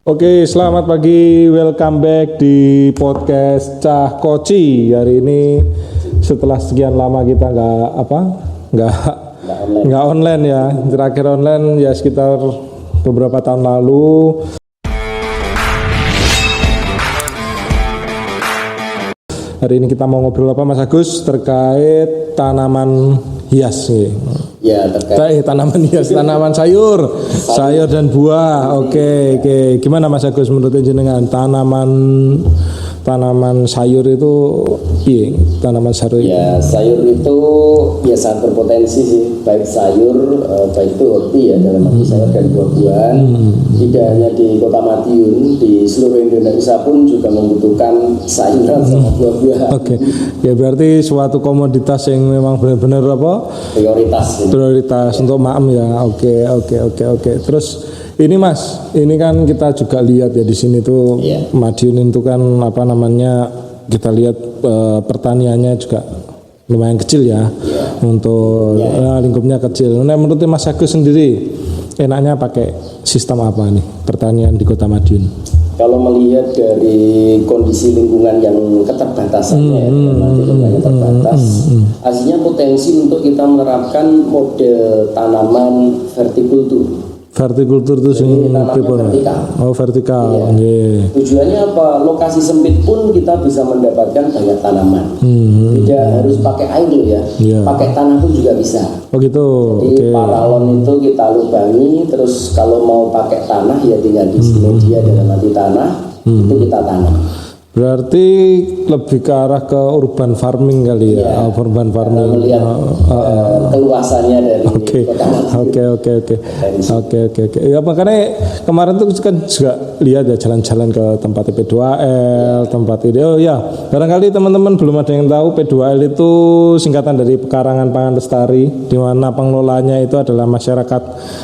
Oke, selamat pagi. Welcome back di podcast Cah Koci. Hari ini setelah sekian lama kita nggak online ya. Terakhir online ya sekitar beberapa tahun lalu. Hari ini kita mau ngobrol apa Mas Agus terkait tanaman hias nih. Ya, terkait tanaman hias, tanaman sayur dan buah. Oke. Gimana Mas Agus menurut jenengan tanaman sayur itu tanaman sayur? Ya, sayur itu ya sangat berpotensi sih, baik sayur baik itu roti ya dalam arti sayur dan buah-buahan. Tidak hanya di Kota Madiun, di seluruh Indonesia pun juga membutuhkan sayuran sama buah-buahan. Oke. Ya berarti suatu komoditas yang memang benar-benar prioritas untuk Maem ya. Oke. Terus ini Mas, ini kan kita juga lihat ya di sini tuh Madiun itu kan kita lihat pertaniannya juga lumayan kecil ya. Untuk lingkupnya kecil. Nah, menurut Mas Agus sendiri enaknya pakai sistem apa nih pertanian di Kota Madiun? Kalau melihat dari kondisi lingkungan yang keterbatasannya, terbatas, aslinya potensi untuk kita menerapkan model tanaman vertikultur. Vertikultur itu vertikal. Iya. Tujuannya apa? Lokasi sempit pun kita bisa mendapatkan banyak tanaman. Tidak harus pakai air loh ya. Pakai tanah pun juga bisa. Oh gitu. Jadi paralon itu kita lubangi, terus kalau mau pakai tanah ya tinggal diisi media dalam arti tanah itu kita tanam. Berarti lebih ke arah ke urban farming kali ya, urban farming. Melihat keluasannya dari Oke. Ya makanya kemarin tuh kan juga lihat ya jalan-jalan ke tempat P2L, tempat ini. Oh ya, barangkali teman-teman belum ada yang tahu P2L itu singkatan dari Pekarangan Pangan Lestari, di mana pengelolanya itu adalah masyarakat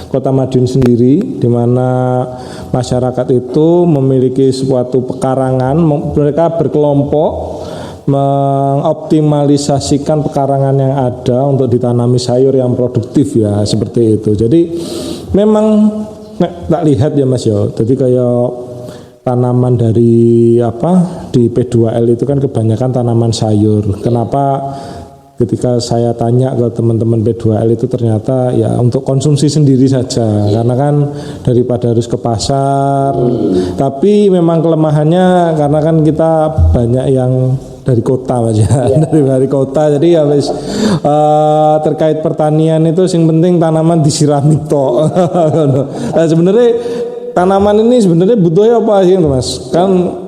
Kota Madiun sendiri, di mana masyarakat itu memiliki suatu pekarangan. Mereka berkelompok mengoptimalisasikan pekarangan yang ada untuk ditanami sayur yang produktif ya, seperti itu. Jadi memang tak lihat ya Mas yo. Jadi kayak tanaman dari di P2L itu kan kebanyakan tanaman sayur. Kenapa? Ketika saya tanya ke teman-teman P2L itu ternyata ya untuk konsumsi sendiri saja, karena kan daripada harus ke pasar. Tapi memang kelemahannya karena kan kita banyak yang dari kota aja, dari kota. Jadi ya terkait pertanian itu yang penting tanaman disirami toh. Nah, sebenarnya tanaman ini sebenarnya butuhnya apa sih Mas? Kan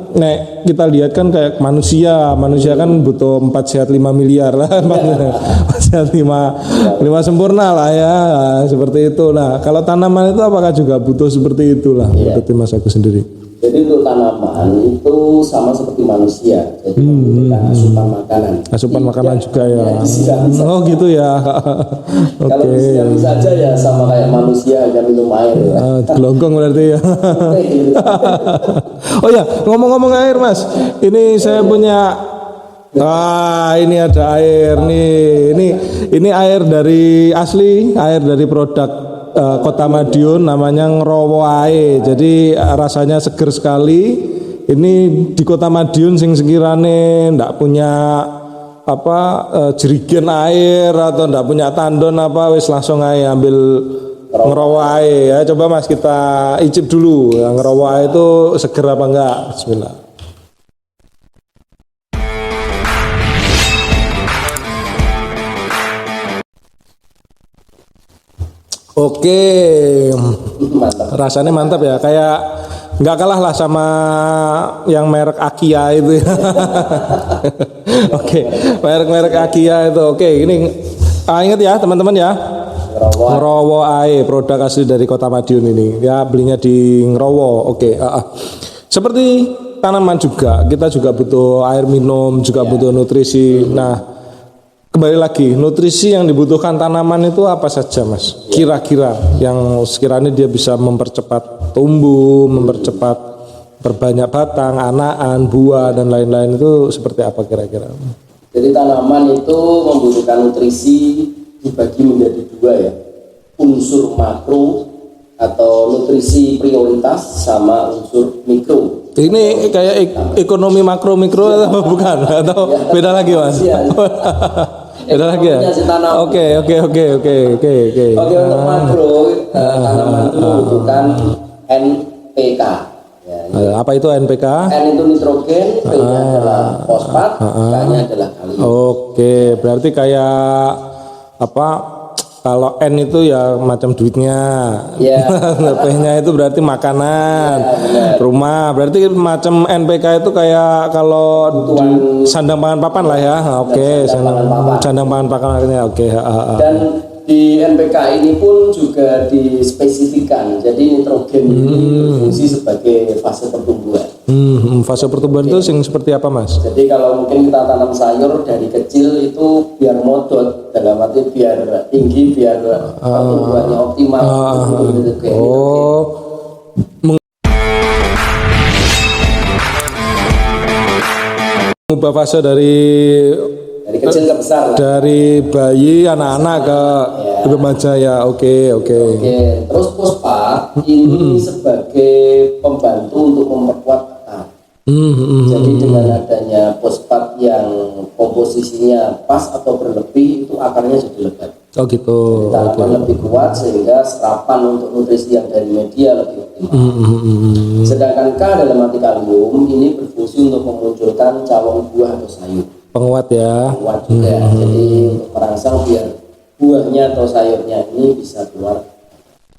kita lihat kan kayak manusia kan butuh 4 sehat 5 miliar lah, 4 sehat 5 sempurna lah ya, seperti itu. Nah, kalau tanaman itu apakah juga butuh seperti itulah menurut Mas Agus sendiri? Jadi untuk tanaman itu sama seperti manusia, jadi membutuhkan asupan makanan juga ya. Oh gitu ya. Kalau disirami saja ya sama kayak manusia hanya minum air. Gelonggong berarti ya. Oh ya, ngomong-ngomong air Mas, ini saya punya. Ini ada air nih. Ini air dari asli, air dari produk Kota Madiun, namanya Ngrowo Ae. Jadi rasanya seger sekali. Ini di Kota Madiun sing sekirane ndak punya jerigen air atau ndak punya tandon wis langsung ae ambil Ngrowo Ae ya. Coba Mas kita icip dulu. Yang Ngrowo Ae itu seger apa enggak? Bismillah. Oke, rasanya mantap ya, kayak nggak kalah lah sama yang merek Akia itu. Oke, merek Akia itu. Oke, ini ingat ya teman-teman ya, Ngrowo Ae, produk asli dari Kota Madiun ini. Ya belinya di Ngrowo. Oke, seperti tanaman juga, kita juga butuh air minum, juga butuh nutrisi. Nah, kembali lagi, nutrisi yang dibutuhkan tanaman itu apa saja Mas? Kira-kira yang sekiranya dia bisa mempercepat tumbuh, mempercepat berbanyak batang, anakan, buah dan lain-lain itu seperti apa kira-kira? Jadi tanaman itu membutuhkan nutrisi dibagi menjadi dua ya, unsur makro atau nutrisi prioritas sama unsur mikro. Ini kayak ekonomi makro mikro atau bukan atau beda lagi Mas? Beda lagi ya? Oke. Oke, untuk makro tanaman itu membutuhkan NPK. Ya, apa itu NPK? N itu nitrogen, P-nya adalah fosfat, K-nya adalah kalium. Oke, berarti kayak apa? Kalau N itu ya macam duitnya, P-nya itu berarti makanan, rumah. Berarti macam NPK itu kayak kalau sandang pangan papan lah ya. Oke, sandang pangan papannya. Oke. Dan di NPK ini pun juga dispesifikan. Jadi nitrogen ini berfungsi sebagai fase pertumbuhan. Fase pertumbuhan itu seperti apa Mas? Jadi kalau mungkin kita tanam sayur dari kecil itu biar modot, dalam arti biar tinggi, biar pertumbuhannya optimal. Mengubah fase dari kecil ke besar. Dari bayi, anak-anak ke remaja ya. Oke. Terus fosfat ini sebagai pembantu untuk memperkuat akar. Jadi dengan adanya fosfat yang komposisinya pas atau berlebih, itu akarnya jadi lebat. Oh gitu. Tanaman lebih kuat sehingga serapan untuk nutrisi yang dari media lebih optimal. Sedangkan K dalam arti kalium ini berfungsi untuk memunculkan calon buah atau sayur. Penguat ya. Penguat juga. Jadi untuk merangsang biar buahnya atau sayurnya ini bisa keluar.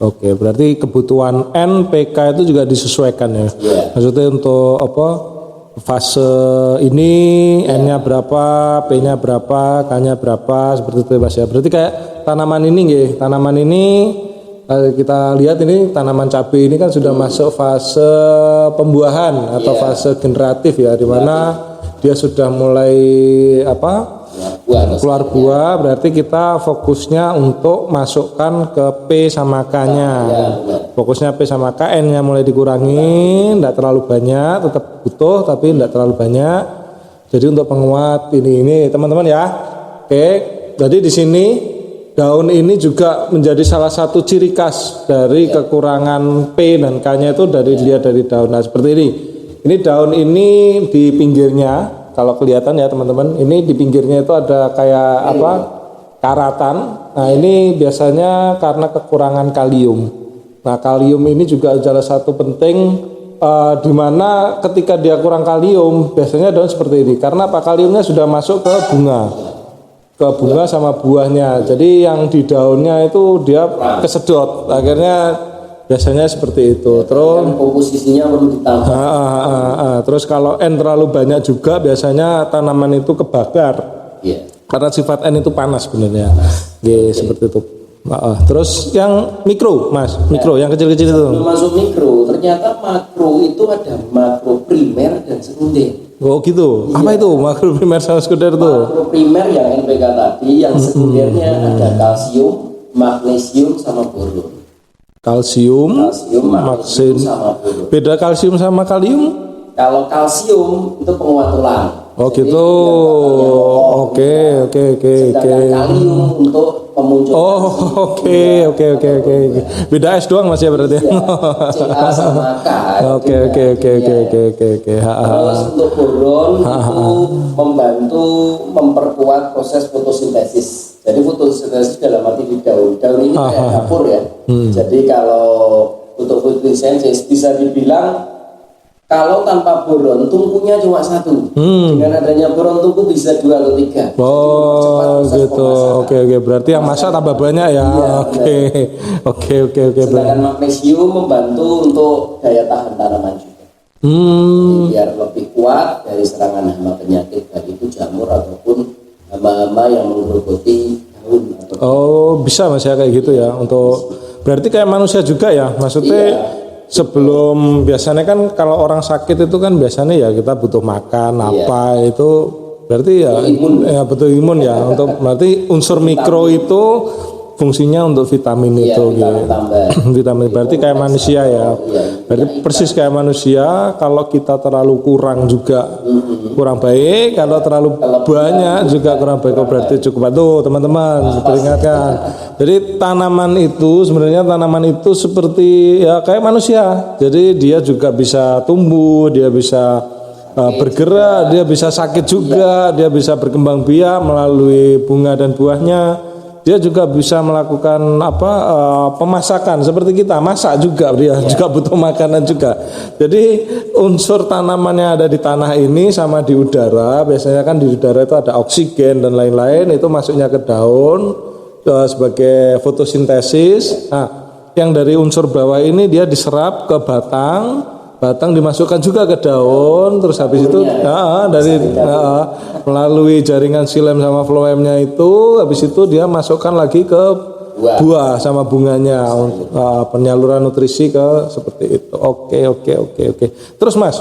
Oke, berarti kebutuhan NPK itu juga disesuaikan ya. Maksudnya untuk apa? Fase ini N-nya berapa, P-nya berapa, K-nya berapa, seperti itu Mas ya. Berarti kayak tanaman ini nggih. Tanaman ini kita lihat ini tanaman cabai ini kan sudah masuk fase pembuahan atau fase generatif ya, di mana dia sudah mulai apa? Keluar buah, berarti kita fokusnya untuk masukkan ke P sama K-nya. Fokusnya P sama K, N-nya mulai dikurangi, tidak terlalu banyak, tetap butuh tapi tidak terlalu banyak. Jadi untuk penguat ini teman-teman ya. Oke, jadi di sini daun ini juga menjadi salah satu ciri khas dari kekurangan P dan K-nya itu dilihat dari daun. Nah, seperti ini. Ini daun ini di pinggirnya. Kalau kelihatan ya teman-teman, ini di pinggirnya itu ada kayak apa? Karatan. Nah, ini biasanya karena kekurangan kalium. Nah, kalium ini juga salah satu penting di mana ketika dia kurang kalium, biasanya daun seperti ini. Karena apa? Kaliumnya sudah masuk ke bunga sama buahnya. Jadi yang di daunnya itu dia kesedot. Akhirnya biasanya seperti itu. Terus komposisinya perlu ditambah. Terus kalau N terlalu banyak juga biasanya tanaman itu kebakar. Karena sifat N itu panas sebenarnya. Seperti itu. Terus yang mikro, Mas, yang kecil-kecil itu. Masuk mikro, ternyata makro itu ada makro primer dan sekunder. Oh gitu. Apa itu makro primer sama sekunder itu? Makro primer yang NPK tadi, yang sekundernya ada kalsium, magnesium sama boron. Kalsium, magnesium sama boron. Beda kalsium sama kalium? Kalau kalsium itu penguat tulang. Oh gitu. Oke. Kalium untuk pemunculan. Oke. Beda S doang Mas ya berarti. Ca sama K. Oke. Terus untuk boron itu membantu memperkuat proses fotosintesis. Jadi fotosintesis dalam arti di daun. Daun ini kayak dapur ya. Jadi kalau untuk fotosintesis bisa dibilang kalau tanpa boron tungkunya cuma satu. Dengan adanya boron tungku bisa 2 atau 3. Oh gitu. Oke. Berarti yang masak tambah banyak ya. Oke. Sedangkan magnesium membantu untuk daya tahan tanaman juga. Biar lebih kuat dari serangan hama penyakit, baik itu jamur ataupun hama-hama yang menggerogoti daun. Oh bisa Mas ya kayak gitu ya. Untuk berarti kayak manusia juga ya. Maksudnya sebelum biasanya kan kalau orang sakit itu kan biasanya ya kita butuh makan apa itu berarti ya betul imun ya untuk berarti unsur mikro itu fungsinya untuk vitamin Iya, itu vitamin gitu. tambah. Vitamin berarti kayak manusia ya. Iya. Berarti persis kayak manusia, kalau kita terlalu kurang juga kurang baik, kalau terlalu banyak juga kurang baik. Oh, berarti cukup. Tuh teman-teman, peringatkan. Jadi tanaman itu sebenarnya seperti ya kayak manusia. Jadi dia juga bisa tumbuh, dia bisa bergerak, dia bisa sakit juga, dia bisa berkembang biak melalui bunga dan buahnya. Dia juga bisa melakukan pemasakan seperti kita, masak juga dia juga butuh makanan juga. Jadi unsur tanaman yang ada di tanah ini sama di udara, biasanya kan di udara itu ada oksigen dan lain-lain, itu masuknya ke daun sebagai fotosintesis. Nah, yang dari unsur bawah ini dia diserap ke batang dimasukkan juga ke daun, terus habis itu melalui jaringan xilem sama floemnya itu, habis itu dia masukkan lagi ke buah sama bunganya, penyaluran nutrisi ke seperti itu. Oke. Terus Mas,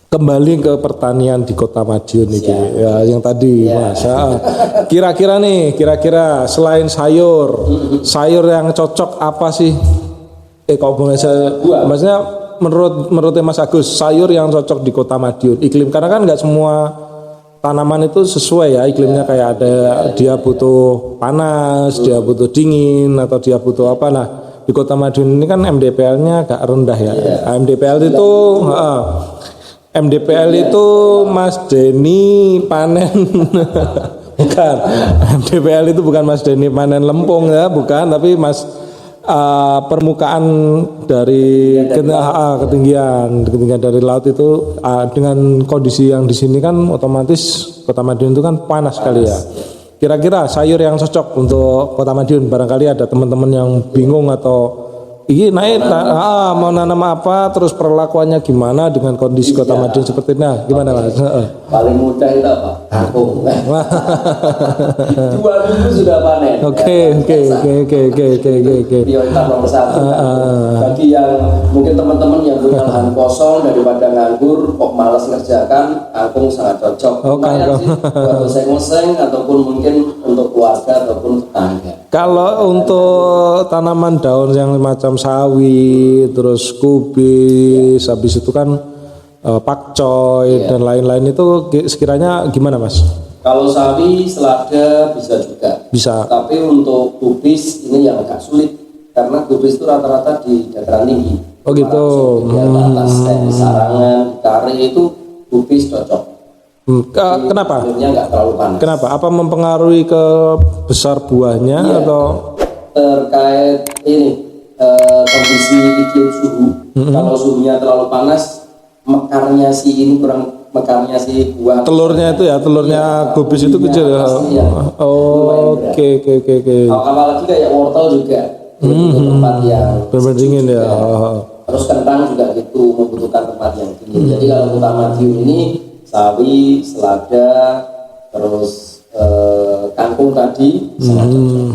kembali ke pertanian di Kota Madiun ini ya, yang tadi Mas. Kira-kira selain sayur yang cocok apa sih? Kalau boleh saya, maksudnya menurut Mas Agus, sayur yang cocok di Kota Madiun iklim, karena kan nggak semua tanaman itu sesuai ya iklimnya, kayak ada dia butuh panas, dia butuh dingin, atau dia butuh apa. Nah di Kota Madiun ini kan MDPL-nya agak rendah ya. MDPL itu Mas Denny panen bukan, MDPL itu bukan Mas Denny panen lempung ya, bukan, tapi permukaan dari ketinggian dari laut itu dengan kondisi yang di sini kan otomatis Kota Madiun itu kan panas sekali ya. Kira-kira sayur yang cocok untuk Kota Madiun, barangkali ada teman-teman yang bingung atau ini mau nanam apa, terus perlakuannya gimana dengan kondisi Kota Madiun seperti ini. Gimana Mas? Paling mudah itu apa? Kangkung. Dua minggu sudah panen. Oke. Prioritas nomor satu. Bagi yang mungkin teman-teman yang punya lahan kosong daripada nganggur kok malas ngerjakan, kangkung sangat cocok. Lumayan sih buat oseng-oseng ataupun mungkin untuk keluarga ataupun tetangga. Kalau untuk tanaman daun yang macam sawi, terus kubis, habis itu kan pakcoy dan lain-lain itu sekiranya gimana Mas? Kalau sawi, selada bisa juga. Bisa. Tapi untuk kubis ini yang agak sulit karena kubis itu rata-rata di dataran tinggi. Oh gitu. Di atas di Sarangan, di Kari itu kubis cocok. Kenapa? Nggak terlalu panas. Kenapa? Apa mempengaruhi ke besar buahnya atau terkait ini kondisi iklim suhu? Kalau suhunya terlalu panas, mekarnya si buah. Telurnya itu ya, kubis itu kecil ya. Oke. Apalagi kayak wortel juga butuh tempat yang dingin ya. Terus kentang juga gitu membutuhkan tempat yang dingin. Jadi kalau Kota Madiun ini sawi, selada, terus kangkung tadi.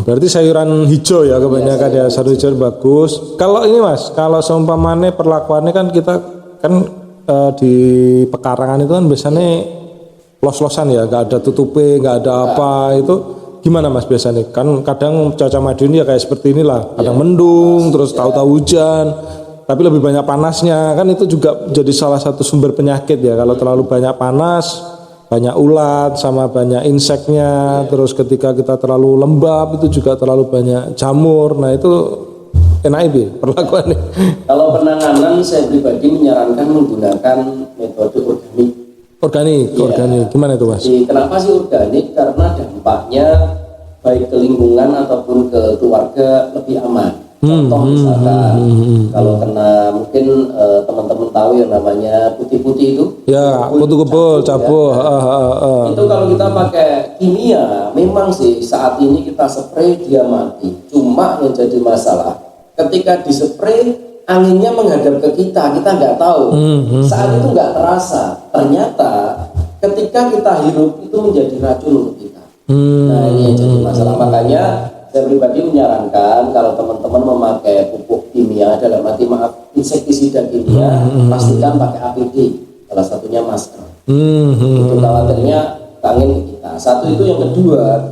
Berarti sayuran hijau ya kebanyakan ya, sayur hijau bagus. Kalau ini Mas, kalau seumpamanya perlakuannya kan kita kan di pekarangan itu kan biasanya los-losan ya, nggak ada tutupe, nggak ada apa, itu gimana Mas biasanya? Kan kadang cuaca Madiun ya kayak seperti inilah, kadang mendung, terus tahu-tahu hujan, tapi lebih banyak panasnya, kan itu juga jadi salah satu sumber penyakit ya. Kalau terlalu banyak panas, banyak ulat sama banyak inseknya, terus ketika kita terlalu lembab itu juga terlalu banyak jamur. Nah itu NIB perlakuannya. Kalau penanganan saya pribadi menyarankan menggunakan metode organik. Organik. Gimana itu Mas? Kenapa sih organik? Karena dampaknya baik ke lingkungan ataupun ke keluarga lebih aman. Contoh misalkan kalau kena mungkin teman-teman tahu yang namanya putih-putih itu. Ya, kutu-kebul, cabuh. Itu kalau kita pakai kimia, memang sih saat ini kita spray dia mati. Cuma yang jadi masalah ketika dispray anginnya menghadap ke kita nggak tahu. Saat itu nggak terasa. Ternyata ketika kita hirup itu menjadi racun untuk kita. Nah ini yang jadi masalah. Makanya saya pribadi menyarankan kalau teman-teman memakai pupuk kimia, dalam arti insektisida kimia, pastikan pakai APD. Salah satunya masker. Itu khawatirnya angin ke kita. Satu itu, yang kedua,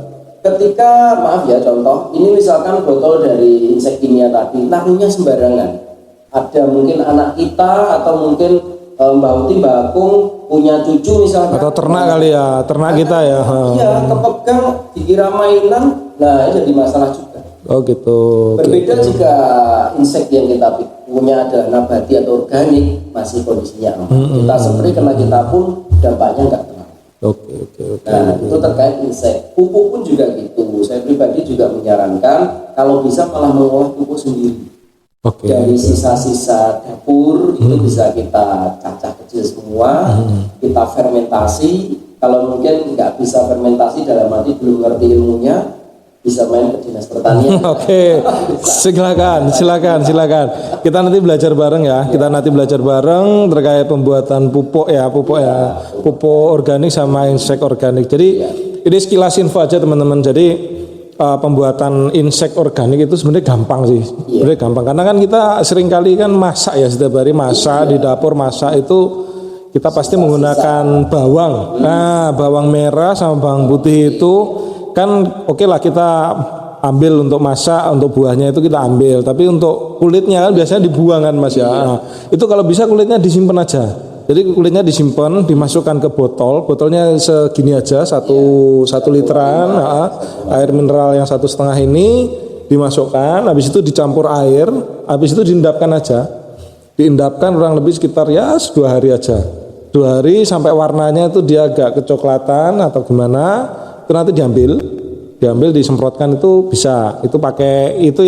ketika maaf ya contoh, ini misalkan botol dari insek kimia tadi, naruhnya sembarangan. Ada mungkin anak kita atau mungkin Mbak Uti, Mbak Akung punya cucu misalkan. Atau ternak kali ya, ternak kita ya. Iya, kepegang dikira mainan, nah jadi masalah juga. Oh gitu. Berbeda jika insek yang kita punya adalah nabati atau organik, masih kondisinya aman. Kita spray kena kita pun dampaknya nggak terlalu. Oke. Nah, itu terkait insek. Pupuk pun juga gitu. Saya pribadi juga menyarankan kalau bisa malah mengolah pupuk sendiri. Dari sisa-sisa dapur itu bisa kita cacah kecil semua, kita fermentasi. Kalau mungkin nggak bisa fermentasi dalam arti belum ngerti ilmunya, bisa main ke dinas pertanian. Oke, silakan. Kita nanti belajar bareng ya. Kita nanti belajar bareng terkait pembuatan pupuk ya, pupuk organik sama insek organik. Jadi ini sekilas info aja teman-teman. Jadi pembuatan insek organik itu sebenarnya gampang sih. Sebenarnya gampang karena kan kita sering kali kan masak ya, setiap hari masak di dapur, masak itu kita pasti menggunakan bawang. Nah, bawang merah sama bawang putih itu kan oke lah kita ambil untuk masak, untuk buahnya itu kita ambil, tapi untuk kulitnya kan biasanya dibuang kan Mas ya. Nah, itu kalau bisa kulitnya disimpan aja. Jadi kulitnya disimpan, dimasukkan ke botolnya segini aja, satu literan, air mineral yang 1,5 ini dimasukkan, habis itu dicampur air, habis itu diendapkan aja, diendapkan kurang lebih sekitar ya 2 hari aja, 2 hari sampai warnanya itu dia agak kecoklatan atau gimana, itu nanti diambil disemprotkan itu bisa, itu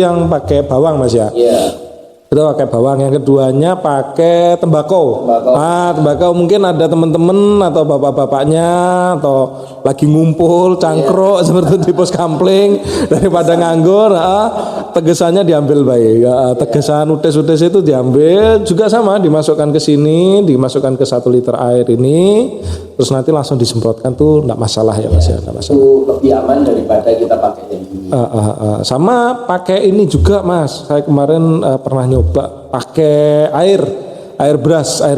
yang pakai bawang Mas ya. Itu pakai bawang. Yang keduanya pakai tembakau. Tembakau mungkin ada teman-teman atau bapak-bapaknya atau lagi ngumpul cangkruk seperti di pos kampling, daripada nganggur, tegesannya diambil baik. Tegesan udes itu diambil juga sama, dimasukkan ke sini, dimasukkan ke 1 liter air ini, terus nanti langsung disemprotkan tuh enggak masalah ya Mas ya, enggak masalah. Itu lebih aman daripada kita pakai yang ini. Sama pakai ini juga Mas. Saya kemarin pernah nyoba pakai air beras, air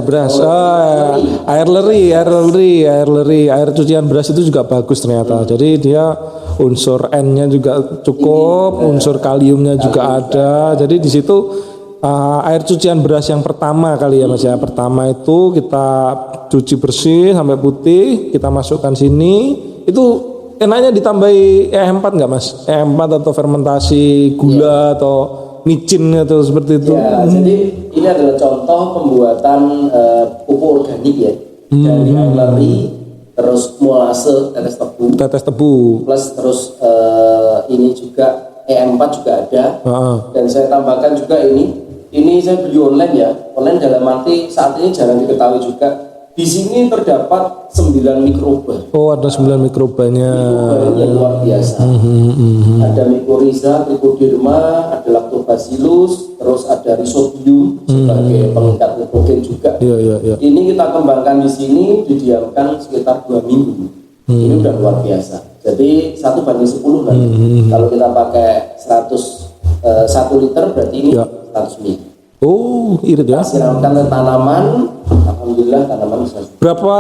cucian beras itu juga bagus ternyata. Jadi dia unsur N-nya juga cukup, unsur kaliumnya juga ada. Jadi di situ air cucian beras yang pertama kali ya Mas ya. Pertama itu kita cuci bersih sampai putih, kita masukkan sini. Itu enaknya ditambahi E4 nggak Mas? E4 atau fermentasi gula atau micin atau seperti itu? Ya, jadi ini adalah contoh pembuatan pupuk organik ya, dari air leri, terus molase, tetes tebu, plus terus ini juga E4 juga ada, dan saya tambahkan juga ini saya beli online ya, online dalam arti saat ini jarang diketahui juga. Di sini terdapat 9 mikroba. Oh, ada 9 mikrobanya. Mikrobanya luar biasa. Ada mycorrhiza, trichoderma, ada lactobacillus, terus ada rhizobium sebagai pengikat nitrogen juga. Iya. Ini kita kembangkan di sini, didiamkan sekitar 2 minggu. Ini udah luar biasa. Jadi 1:10 kan. Kalau kita pakai 1 liter berarti ini 100 ml. Oh, irit ya. Siramkan ke tanaman, alhamdulillah tanaman bisa. Berapa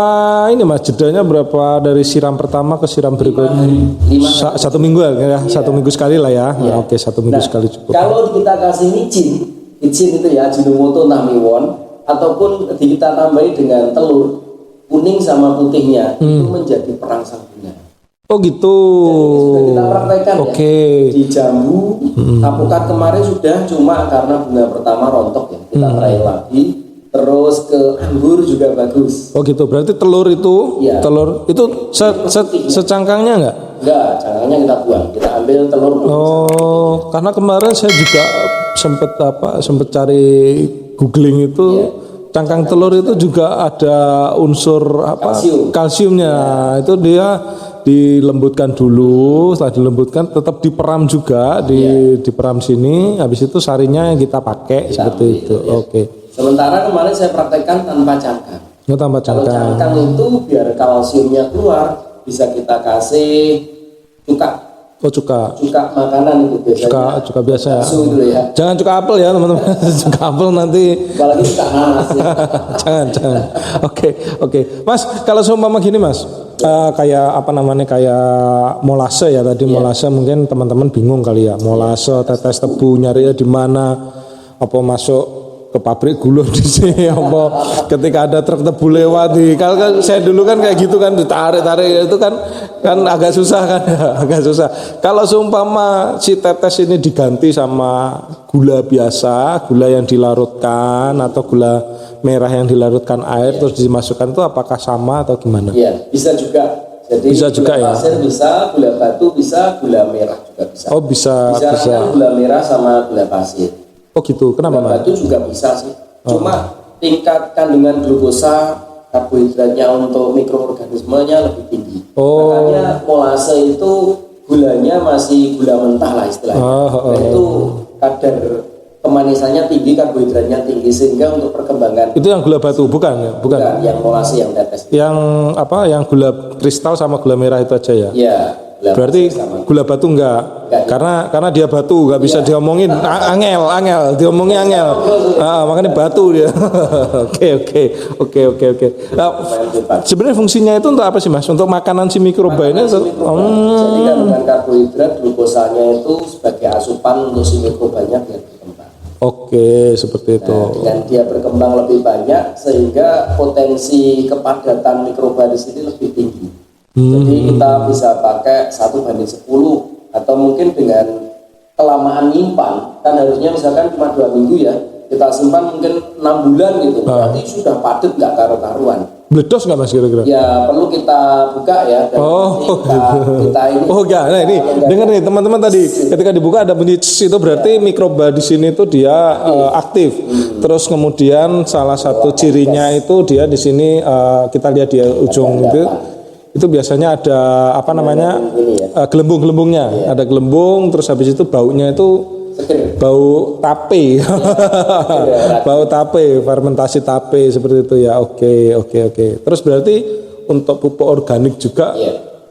ini Mas jedanya, berapa dari siram pertama ke siram berikutnya? 1 minggu ya, 1 minggu sekali lah ya. Oke, 1 minggu sekali cukup. Kalau kita kasih micin itu ya Ajinomoto Namiwon, ataupun kita tambahi dengan telur kuning sama putihnya, itu menjadi perangsang bunga. Oh gitu. Jadi kita praktekkan ya di jambu. Apokat kemarin sudah, cuma karena bunga pertama rontok ya, kita trial lagi. Terus ke anggur juga bagus. Oh gitu. Berarti telur itu, telur itu secangkangnya enggak? Enggak, cangkangnya kita buang. Kita ambil telur. Oh, karena kemarin saya juga sempat cari googling itu. Cangkang telur itu juga ada unsur kalsiumnya. Itu dia dilembutkan dulu, setelah dilembutkan tetap diperam juga, diperam sini, habis itu sarinya yang kita pakai seperti itu. Oke. Sementara kemarin saya praktekkan tanpa cangkang. Tanpa cangkang. Kalau cangkang itu biar kalsiumnya keluar, bisa kita kasih cuka. Oh cuka makanan itu biasanya. Cuka biasa. Gitu ya. Jangan cuka apel ya teman-teman. Cuka apel nanti. Apalagi cuka nanas. Ya. Jangan. Oke. Mas, kalau seumpama gini Mas, kayak apa namanya, kayak molase ya tadi. Molase mungkin teman-teman bingung kali ya, molase tetes tebu nyarinya di mana, apa masuk ke pabrik gula di sini apa ketika ada truk tebu lewat di kalau kan saya dulu kan kayak gitu kan, ditarik itu kan agak susah kan. Agak susah kalau seumpama si tetes ini diganti sama gula biasa, gula yang dilarutkan atau gula merah yang dilarutkan air terus dimasukkan, itu apakah sama atau gimana? Iya, bisa juga. Jadi bisa juga gula pasir bisa, gula batu bisa, gula merah juga bisa. Oh bisa. Kan gula merah sama gula pasir. Oh gitu, kenapa Gula batu juga bisa sih. Cuma tingkat kandungan glukosa karbohidratnya untuk mikroorganismenya lebih tinggi. Makanya molase itu gulanya masih gula mentah lah istilahnya. Itu kadar kemanisannya tinggi, karbohidratnya tinggi, sehingga untuk perkembangan itu yang gula batu bukan ya? Bukan. Yang molase yang tetes. Yang apa? Yang gula kristal sama gula merah itu aja ya? Iya. Berarti gula batu enggak karena dia batu, nggak bisa diomongin angel diomongin angel, makanya batu dia. Oke. Nah, sebenarnya fungsinya itu untuk apa sih Mas? Untuk makanan si mikroba ini? Jadi kandungan karbohidrat glukosanya itu sebagai asupan untuk si mikrobanya biar berkembang. Oke, seperti itu. Dan dia berkembang lebih banyak sehingga potensi kepadatan mikroba di sini lebih tinggi. Jadi kita bisa pakai 1:10 atau mungkin dengan kelamaan nyimpan, kan harusnya misalkan cuma 2 minggu ya, kita simpan mungkin 6 bulan gitu, berarti sudah padat nggak karu-karuan. Bledos nggak Mas kira-kira? Ya perlu kita buka ya. Dan kita ini. Oh enggak, nah ini dengar nih teman-teman tadi, ketika dibuka ada bunyi itu berarti mikroba di sini tuh dia aktif. Terus kemudian salah satu cirinya itu dia di sini kita lihat di ujung itu biasanya ada apa namanya gelembung-gelembungnya, ada gelembung, terus habis itu baunya itu bau tape. Bau tape, fermentasi tape seperti itu ya. Oke. Terus berarti untuk pupuk organik juga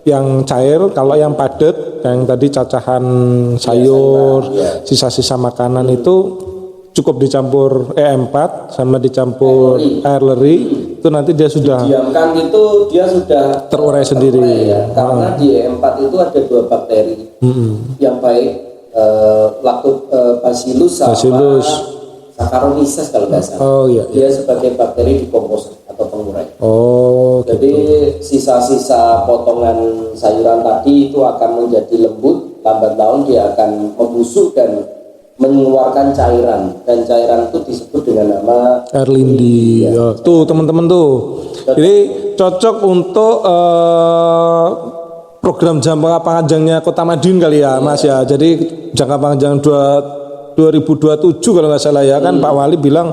yang cair, kalau yang padat yang tadi cacahan sayur, sisa-sisa makanan itu cukup dicampur E4 sama dicampur air leri, itu nanti dia sudah diamkan, itu dia sudah terurai sendiri ya. Karena di E4 itu ada 2 bakteri yang baik, Bacillus sama Saccharomyces kalau nggak salah. Dia sebagai bakteri dekomposer atau pengurai. Jadi sisa-sisa potongan sayuran tadi itu akan menjadi lembut, lambat laun dia akan membusuk dan mengeluarkan cairan, dan cairan itu disebut dengan nama air lindi. Tuh teman-teman tuh, ini cocok untuk program jangka panjangnya Kota Madiun kali ya Mas ya. Jadi jangka panjang 2027 kalau nggak salah ya kan, Pak Wali bilang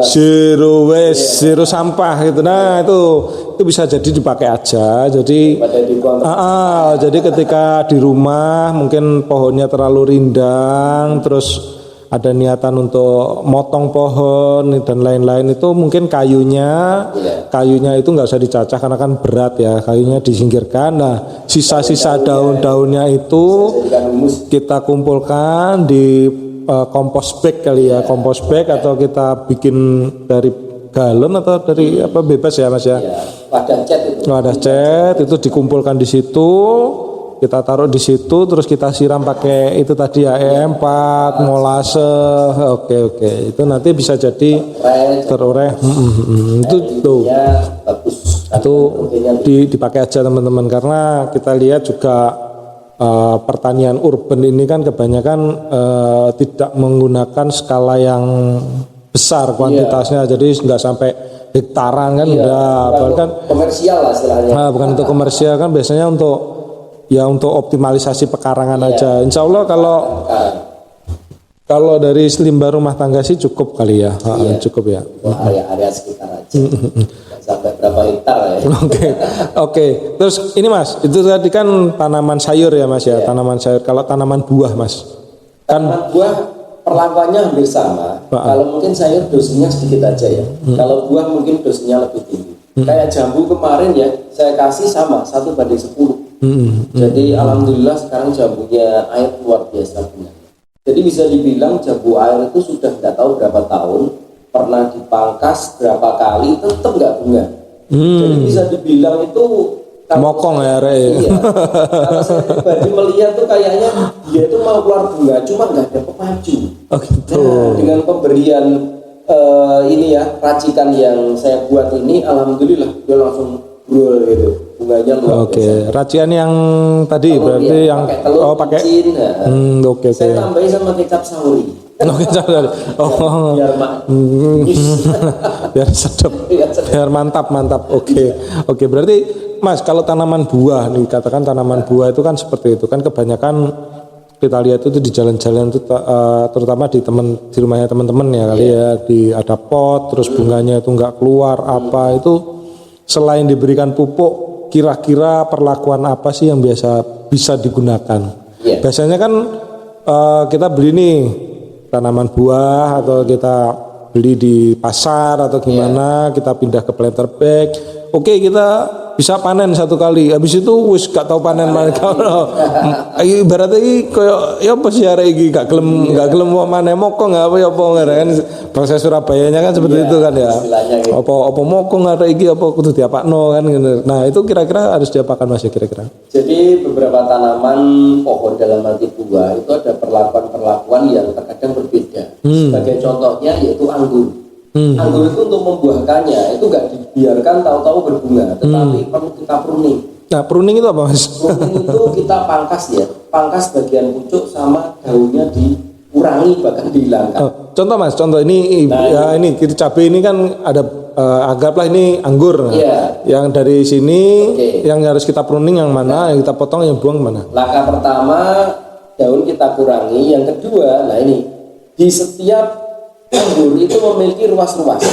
zero waste, zero sampah gitu. Nah itu bisa jadi dipakai aja. Jadi jadi ketika di rumah mungkin pohonnya terlalu rindang, terus ada niatan untuk motong pohon dan lain-lain, itu mungkin kayunya itu nggak usah dicacah karena kan berat ya, kayunya disingkirkan. Nah sisa-sisa daun-daunnya itu kita kumpulkan di kompos bag kali ya, kompos bag atau kita bikin dari galon atau dari apa bebas ya Mas ya. Wadah cat itu dikumpulkan di situ, kita taruh di situ, terus kita siram pakai itu tadi ya E4, molase. Oke. Itu nanti bisa jadi terurai. Itu tuh. Itu dipakai aja teman-teman, karena kita lihat juga pertanian urban ini kan kebanyakan tidak menggunakan skala yang besar kuantitasnya, jadi nggak sampai hektaran kan, bahkan komersial lah istilahnya. Bukan untuk komersial kan, biasanya untuk optimalisasi pekarangan aja. Insya Allah kalau dari limbah rumah tangga sih cukup kali ya. Cukup ya. Area sekitar aja. Sampai berapa hektar ya. Oke. Terus ini Mas, itu tadi kan tanaman sayur ya Mas ya, tanaman sayur. Kalau tanaman buah Mas, tanaman buah perlakuannya hampir sama. Kalau mungkin sayur dosisnya sedikit aja ya. Kalau buah mungkin dosisnya lebih tinggi. Kayak jambu kemarin ya, saya kasih sama 1:10. Jadi alhamdulillah sekarang jambunya air luar biasa benar. Jadi bisa dibilang jambu air itu sudah nggak tahu berapa tahun, pernah dipangkas berapa kali, tetap nggak bunga. Jadi bisa dibilang itu Mokong ya, Re. Iya. Kalau saya pribadi melihat tuh kayaknya dia tuh mau keluar bunga, cuma nggak ada pemacu. Oh gitu. Nah, dengan pemberian ini ya racikan yang saya buat ini, alhamdulillah dia langsung brol gitu. Bunganya luar Oke, biasa. racian yang tadi Telur, berarti ya, yang pakai telur, pakai. micin, nah. Oke. Saya tambahin sama kecap sauri. Oke, oh. Biar Biar sedap, Biar sedap. biar mantap. Oke, berarti Mas kalau tanaman buah nih, katakan tanaman buah itu kan seperti itu kan, kebanyakan kita lihat itu di jalan-jalan itu terutama di rumahnya teman-teman ya kali ya, ada pot terus bunganya itu nggak keluar apa itu, selain diberikan pupuk, kira-kira perlakuan apa sih yang bisa digunakan? Biasanya kan kita beli nih tanaman buah atau kita beli di pasar atau gimana, kita pindah ke planter bag. Oke, kita bisa panen satu kali. Habis itu wis gak tahu panen mana kalau. Ibaratnya iki koyo ya apa sih arek iki gak gelem mau panen mokong apa ya apa kan proses Surabayanya kan seperti itu kan ya. Gitu. Apa mokong arek iki apa kudu diapakno kan gitu. Nah, itu kira-kira harus diapakan Mas kira-kira? Jadi beberapa tanaman pohon dalam arti buah itu ada perlakuan-perlakuan yang terkadang berbeda. Sebagai contohnya yaitu anggur. Anggur itu untuk membuahkannya itu nggak dibiarkan tahu-tahu berbunga, tetapi perlu kita pruning. Nah, pruning itu apa Mas? Pruning itu kita pangkas bagian pucuk sama daunnya dikurangi bahkan dihilangkan. Contoh Mas, ini ini kita cabai ini kan ada anggaplah ini anggur. Yang dari sini yang harus kita pruning yang mana, yang kita potong, yang buang mana? Langkah pertama daun kita kurangi, yang kedua, nah ini di setiap anggur itu memiliki ruas-ruas.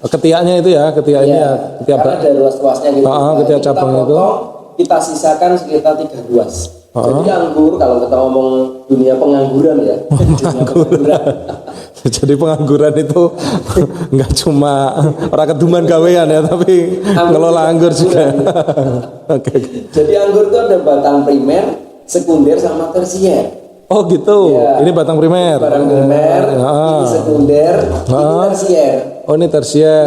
Ketiaknya itu ya, ketiaknya ketiak ada ruas-ruasnya gitu. Ketiak cabang itu kita sisakan sekitar 3 ruas. Jadi anggur kalau kita ngomong dunia pengangguran ya. Jadi pengangguran itu nggak cuma orang keduman gawean ya, tapi ngelola anggur juga. Jadi anggur itu ada batang primer, sekunder sama tersier. Oh gitu, ini batang primer. Batang primer, ini sekunder, ini tersier. Oh ini tersier.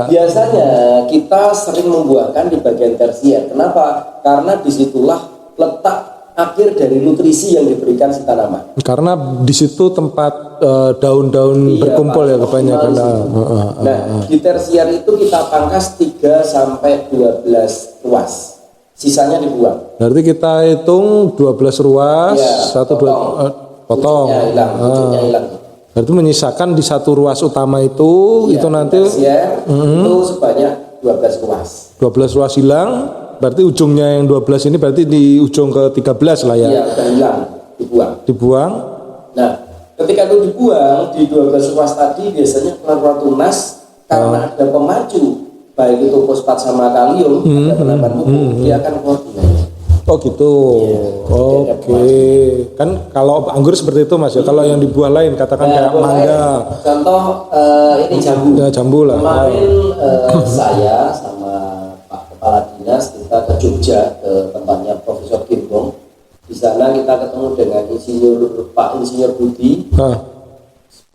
Biasanya kita sering membuahkan di bagian tersier. Kenapa? Karena disitulah letak akhir dari nutrisi yang diberikan si tanaman. Karena di situ tempat daun-daun berkumpul ya kebanyakan. Nah, di tersier itu kita pangkas 3 sampai 12 ruas. Sisanya dibuang. Berarti kita hitung 12 ruas, potong. Pucuknya hilang. Berarti menyisakan di satu ruas utama itu nanti itu sebanyak 12 ruas. 12 ruas hilang, berarti ujungnya yang 12 ini berarti di ujung ke 13 lah ya. Iya, udah hilang, Dibuang. Nah, ketika itu dibuang di 12 ruas tadi biasanya keluar tunas karena ada pemacu. Baik itu fosfat sama kalium, ada penambahan pupuk, dia akan keluar bunganya. Oh gitu. Oke. Kan kalau anggur seperti itu Mas ya. Kalau yang di buah lain katakan kayak mangga. Contoh ini jambu. Ya, jambu lah. Kemarin saya sama Pak Kepala Dinas kita ke Jogja ke tempatnya Profesor Gimbong. Di sana kita ketemu dengan Pak Insinyur Budi.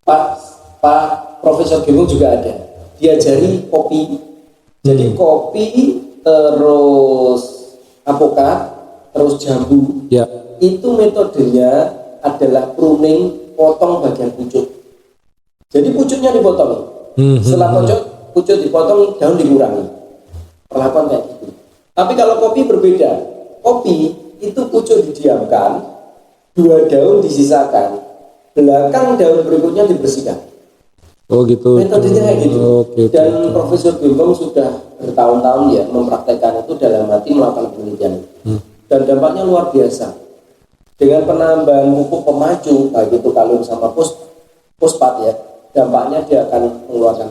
Pak Profesor Gimbong juga ada. Diajari kopi. Jadi kopi terus apokat terus jambu. Itu metodenya adalah pruning, potong bagian pucuk. Jadi pucuknya dipotong. Setelah pucuk dipotong, daun dikurangi. Perlakuan kayak gitu. Tapi kalau kopi berbeda. Kopi itu pucuk didiamkan, 2 daun disisakan, belakang daun berikutnya dibersihkan. Oh gitu. Metodenya kayak gitu. Dan Profesor Gimbong sudah bertahun-tahun ya mempraktekkan itu dalam arti melakukan penelitian. Dan dampaknya luar biasa. Dengan penambahan pupuk pemacu baik itu kalium sama fosfat ya, dampaknya dia akan mengeluarkan.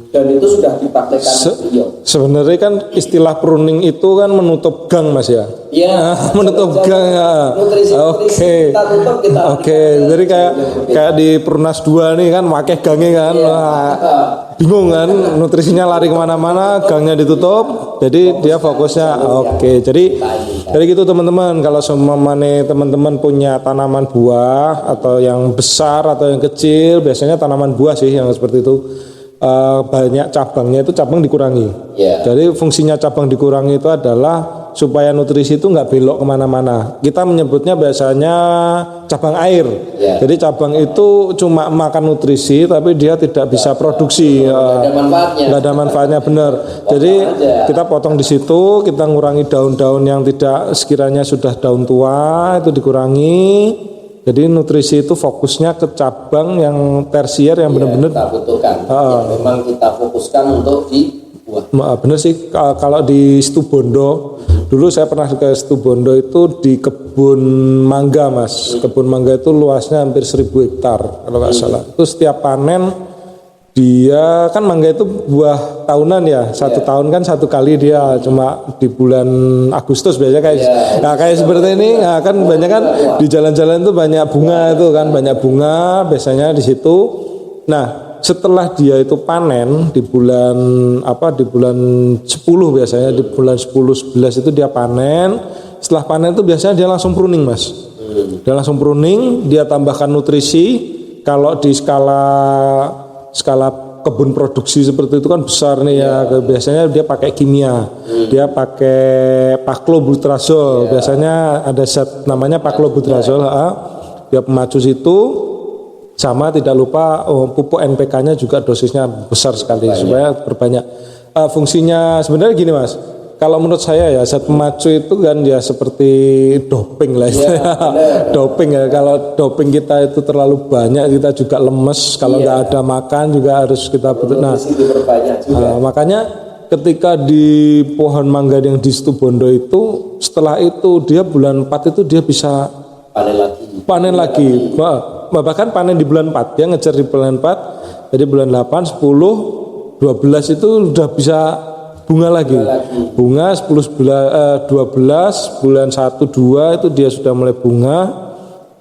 Dan itu sudah dipraktekkan beliau. Sebenarnya kan istilah pruning itu kan menutup gang Mas ya. Iya. Menutup gang ya. Oke. Jadi kayak di Pernas 2 nih kan pakai gangnya kan. Bingung kan nutrisinya lari kemana-mana, gangnya ditutup. Jadi dia fokusnya jadi gitu teman-teman. Kalau seumpamanya teman-teman punya tanaman buah atau yang besar atau yang kecil, biasanya tanaman buah sih yang seperti itu. banyak cabangnya itu cabang dikurangi. Ya. Jadi fungsinya cabang dikurangi itu adalah supaya nutrisi itu nggak belok kemana-mana. Kita menyebutnya biasanya cabang air. Ya. Jadi cabang itu cuma makan nutrisi tapi dia tidak bisa produksi. Nggak ada manfaatnya. Nggak ada manfaatnya, benar. Jadi kita potong di situ, kita ngurangi daun-daun yang tidak sekiranya sudah daun tua itu dikurangi. Jadi nutrisi itu fokusnya ke cabang yang tersier yang benar-benar kita butuhkan, yang memang kita fokuskan untuk di buah. Bener sih, kalau di Situbondo dulu saya pernah ke Situbondo itu di kebun mangga mas. Kebun mangga itu luasnya hampir 1000 hektar kalau nggak salah. Itu setiap panen dia kan mangga itu buah tahunan ya, satu tahun kan satu kali dia cuma di bulan Agustus biasanya kayak seperti ini. Nah, kan banyak kan di jalan-jalan itu banyak bunga itu kan, banyak bunga biasanya di situ. Nah, setelah dia itu panen di bulan di bulan 10 biasanya, di bulan 10 11 itu dia panen. Setelah panen itu biasanya dia langsung pruning mas. Dia langsung pruning, dia tambahkan nutrisi. Kalau di skala kebun produksi seperti itu kan besar nih ya. Biasanya dia pakai kimia. Dia pakai paklobutrazol. Biasanya ada zat namanya paklobutrazol. Dia pemacu situ. Sama tidak lupa pupuk NPK-nya juga dosisnya besar sekali supaya berbanyak. Fungsinya sebenarnya gini mas. Kalau menurut saya ya zat pemacu itu kan ya seperti doping lah doping ya. Kalau doping kita itu terlalu banyak kita juga lemes. Kalau nggak ada makan juga harus kita butuh. Nah, makanya ketika di pohon mangga yang di Situbondo itu setelah itu dia bulan 4 itu dia bisa panen lagi. Bahkan panen di bulan 4 dia ngejar di bulan 4. Jadi bulan 8, 10, 12 itu udah bisa bunga lagi. Bunga 10 12 bulan 1 2 itu dia sudah mulai bunga.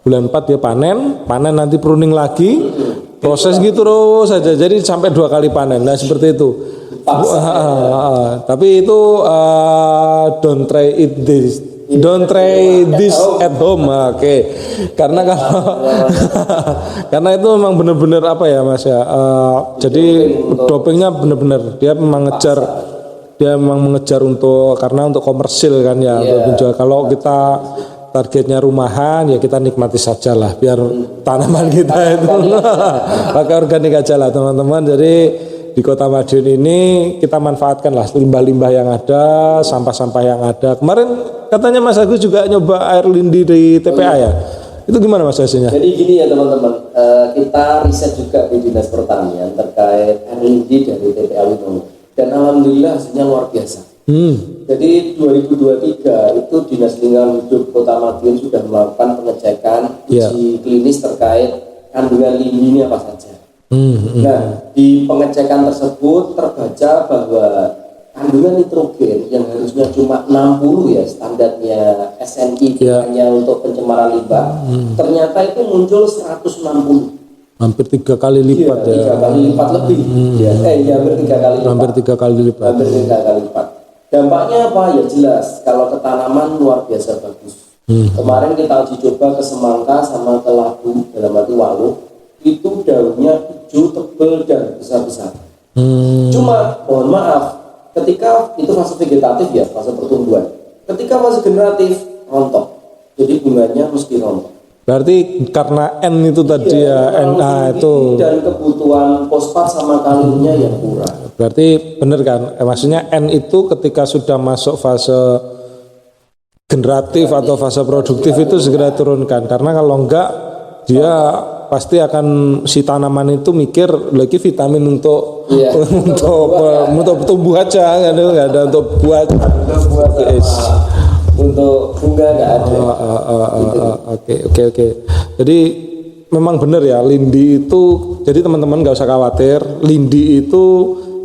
Bulan 4 dia panen nanti pruning lagi. Proses gitu terus saja. Jadi sampai 2 kali panen. Nah, seperti itu. Tapi itu don't try this at home. Oke. Karena karena itu memang benar-benar apa ya mas ya. Jadi dopingnya benar-benar dia memang mengejar untuk komersil kan ya, untuk menjual. Kalau kita targetnya rumahan ya kita nikmati saja lah, biar tanaman kita itu pakai organik aja lah teman-teman. Jadi di Kota Madiun ini kita manfaatkan lah limbah-limbah yang ada, sampah-sampah yang ada. Kemarin katanya Mas Agus juga nyoba air lindi di TPA ya. Itu gimana Mas hasilnya? Jadi gini ya teman-teman, kita riset juga di Dinas Pertanian terkait air lindi dari TPA Winono. Dan alhamdulillah hasilnya luar biasa. Jadi 2023 itu Dinas Lingkungan Hidup Kota Madiun sudah melakukan pengecekan uji klinis terkait kandungan lindi ini apa saja. Nah, di pengecekan tersebut terbaca bahwa kandungan nitrogen yang harusnya cuma 60 ya standarnya SNI hanya untuk pencemaran limbah, ternyata itu muncul 160. Hampir 3 kali lipat ya. 3 kali lipat lebih. Hampir 3 kali lipat. Hampir 3 kali lipat. Hampir 3 kali lipat. Dampaknya apa? Ya jelas, kalau ke tanaman luar biasa bagus. Kemarin kita uji coba ke semangka sama ke labu dalam arti waluh, itu daunnya hijau, tebal dan besar-besar. Cuma mohon maaf, ketika itu fase vegetatif ya, fase pertumbuhan. Ketika fase generatif, rontok. Jadi bunganya mesti rontok. Berarti karena N itu tadi NA itu dan kebutuhan fosfat sama kaliumnya yang kurang. Berarti benar kan? Maksudnya N itu ketika sudah masuk fase generatif atau fase produktif itu segera turunkan, karena kalau enggak dia pasti akan si tanaman itu mikir lagi vitamin untuk untuk tumbuh aja, nggak ada untuk buat untuk bunga nggak ada. Oke. Jadi memang benar ya, lindi itu. Jadi teman-teman nggak usah khawatir. Lindi itu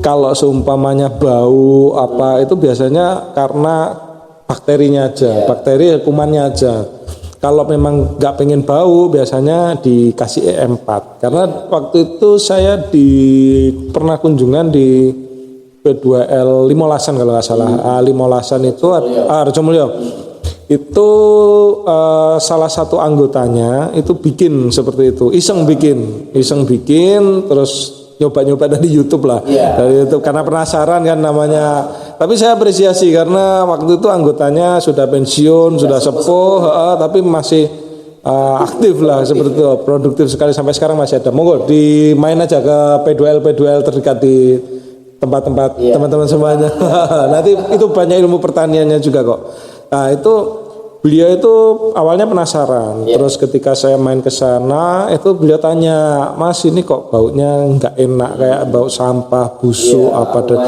kalau seumpamanya bau apa itu biasanya karena bakterinya aja, bakteri kumannya aja. Kalau memang nggak pengen bau biasanya dikasih E4. Karena waktu itu saya pernah kunjungan di P2L Limolasan kalau nggak salah. Limolasan itu Harjomulyo. Itu salah satu anggotanya itu bikin seperti itu, iseng bikin terus nyoba-nyoba dari YouTube lah. Dari YouTube karena penasaran kan namanya. Tapi saya apresiasi karena waktu itu anggotanya sudah pensiun, sudah sepuh, tapi masih aktif lah seperti itu, produktif sekali sampai sekarang masih ada. Monggo dimain aja ke P2L terdekat di tempat-tempat teman-teman semuanya. Nanti itu banyak ilmu pertaniannya juga kok. Nah itu beliau itu awalnya penasaran. Terus ketika saya main ke sana itu beliau tanya, Mas ini kok baunya nggak enak kayak bau sampah, busuk apa dan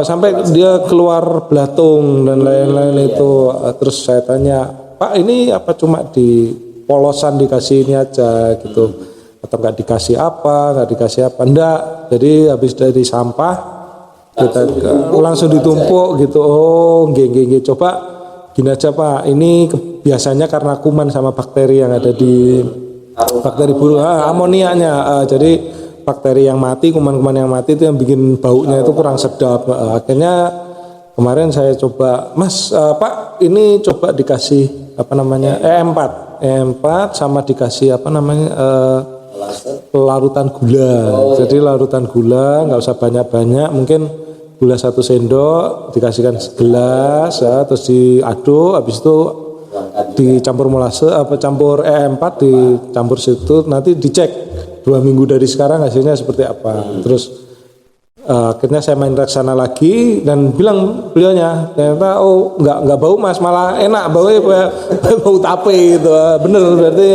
sampai dia keluar belatung dan lain-lain itu. Terus saya tanya, Pak ini apa cuma di polosan dikasih ini aja gitu atau nggak dikasih apa, enggak. Jadi habis dari sampah kita langsung ditumpuk gitu. Oh, nggih. Coba gini aja Pak, ini biasanya karena kuman sama bakteri yang ada di bakteri burung, amoniaknya. Jadi bakteri yang mati, kuman-kuman yang mati itu yang bikin baunya itu kurang sedap. Akhirnya kemarin saya coba, Mas, Pak, ini coba dikasih apa namanya E4 sama dikasih apa namanya larutan gula. Jadi larutan gula nggak usah banyak-banyak, mungkin gula 1 sendok dikasihkan segelas ya, terus diaduk, habis itu dicampur molase campur E4 dicampur situ, nanti dicek 2 minggu dari sekarang hasilnya seperti apa. Terus akhirnya saya main ke sana lagi dan bilang beliaunya ternyata nggak bau Mas, malah enak baunya bau tape gitu. Bener berarti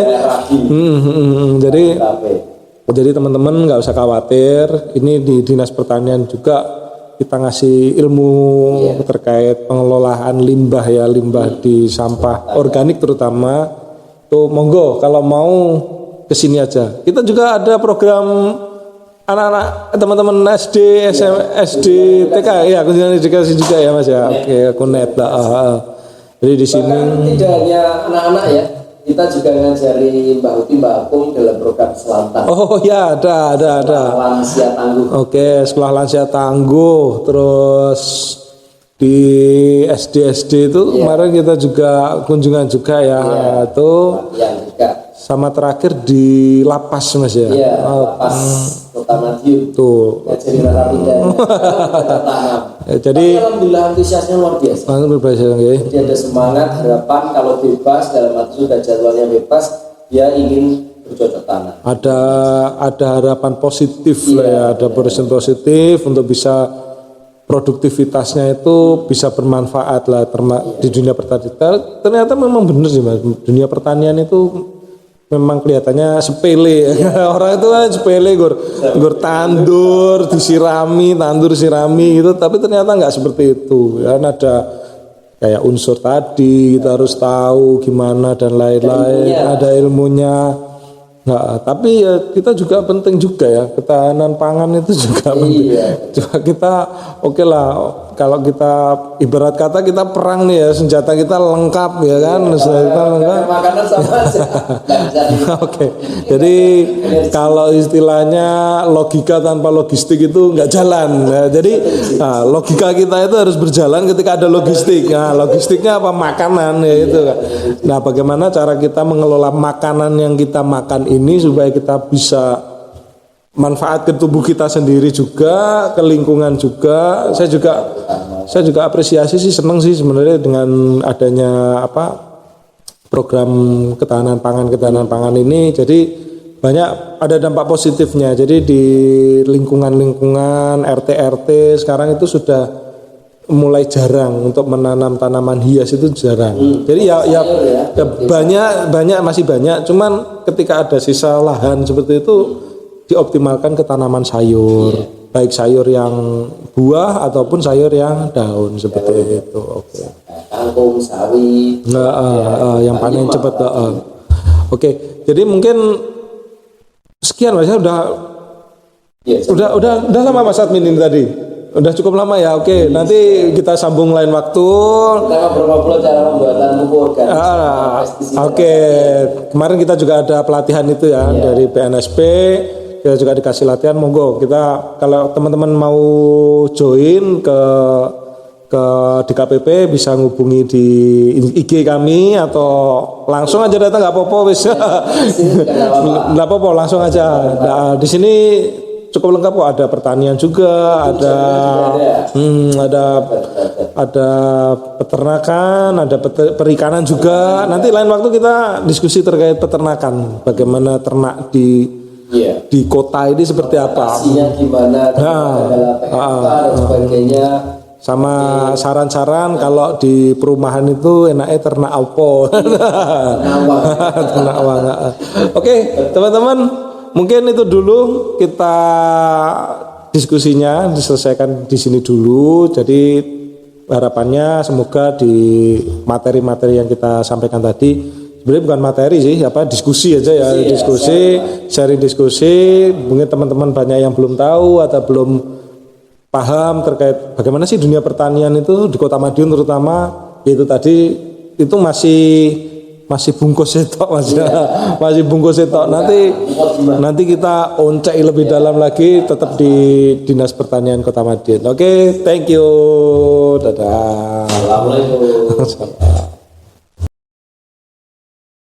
jadi teman-teman nggak usah khawatir, ini di Dinas Pertanian juga kita ngasih ilmu terkait pengelolaan limbah di sampah organik terutama. Tuh monggo kalau mau kesini aja. Kita juga ada program anak-anak teman-teman SD, SD, TK ya, aku dikasih juga ya Mas ya. Oke, aku net lah. Jadi di sini tidak hanya anak-anak ya, kita juga ngajari Mbak Uti, Mbak Akum dalam program Selatan. Oh ya, ada. Lansia Tangguh. Oke, sekolah lansia tangguh. Terus di SD itu kemarin kita juga kunjungan juga ya, itu sama terakhir di lapas Mas ya. Iya, lapas Kota Madiun. Tuh. Ngajari narapidana. Jadi alhamdulillah antusiasnya luar biasa. Jadi ada semangat, harapan kalau bebas dalam arti sudah jadwalnya bebas, dia ingin bercocok tanam. Ada harapan positif lah ya, ada positif untuk bisa produktivitasnya itu bisa bermanfaat lah di dunia pertanian. Ternyata memang benar sih Mas, dunia pertanian itu memang kelihatannya sepele orang itu kan sepele gur tandur sirami gitu, tapi ternyata nggak seperti itu kan. Ada kayak unsur tadi kita harus tahu gimana dan lain-lain, ada ilmunya. Nah, tapi ya kita juga penting juga ya, ketahanan pangan itu juga penting. Coba kita oke lah, kalau kita ibarat kata kita perang nih ya, senjata kita lengkap ya kan, senjata lengkap. Makanan sama aja. Oke. Jadi kalau istilahnya logika tanpa logistik itu nggak jalan. Nah, jadi logika kita itu harus berjalan ketika ada logistik. Nah, logistiknya apa? Makanan ya itu kan. Nah, bagaimana cara kita mengelola makanan yang kita makan ini supaya kita bisa manfaat ke tubuh kita sendiri juga, ke lingkungan juga. Saya juga apresiasi sih, seneng sih sebenarnya dengan adanya program ketahanan pangan ini. Jadi banyak ada dampak positifnya. Jadi di lingkungan RT sekarang itu sudah mulai jarang untuk menanam tanaman hias, itu jarang. Jadi ya masih banyak, cuman ketika ada sisa lahan seperti itu dioptimalkan ke tanaman sayur, baik sayur yang buah ataupun sayur yang daun seperti itu. Oke. Kangkung, sawi. Yang panen cepat. Oke. Jadi mungkin sekian Mas, udah lama Mas Admin ini tadi. Udah cukup lama ya, oke. Nanti kita sambung lain waktu. Kita ngobrol-ngobrol cara pembuatan pupuk organik. Oke. Kemarin kita juga ada pelatihan itu ya dari PNSP. Kita juga dikasih latihan. Monggo kita kalau teman-teman mau join ke DKPP bisa ngubungi di IG kami atau langsung aja datang, nggak apa-apa wis. Nggak apa-apa, langsung aja. Nah, di sini cukup lengkap kok, ada pertanian juga, ada peternakan, ada perikanan juga. Nanti lain waktu kita diskusi terkait peternakan, bagaimana ternak di kota ini seperti apa. Pastinya gimana, adalah PMK dan sebagainya. Sama saran-saran kalau di perumahan itu enaknya ternak apa. Ternak awang. Oke, teman-teman, mungkin itu dulu kita diskusinya diselesaikan di sini dulu. Jadi harapannya semoga di materi-materi yang kita sampaikan tadi, sebenarnya bukan materi sih, diskusi aja ya, sharing diskusi. Mungkin teman-teman banyak yang belum tahu atau belum paham terkait bagaimana sih dunia pertanian itu di Kota Madiun, terutama itu tadi itu masih bungkus setok masih bungkus setok. Nanti kita oncek lebih dalam lagi, tetap di Dinas Pertanian Kota Madiun. Oke, thank you, dadah. Assalamualaikum.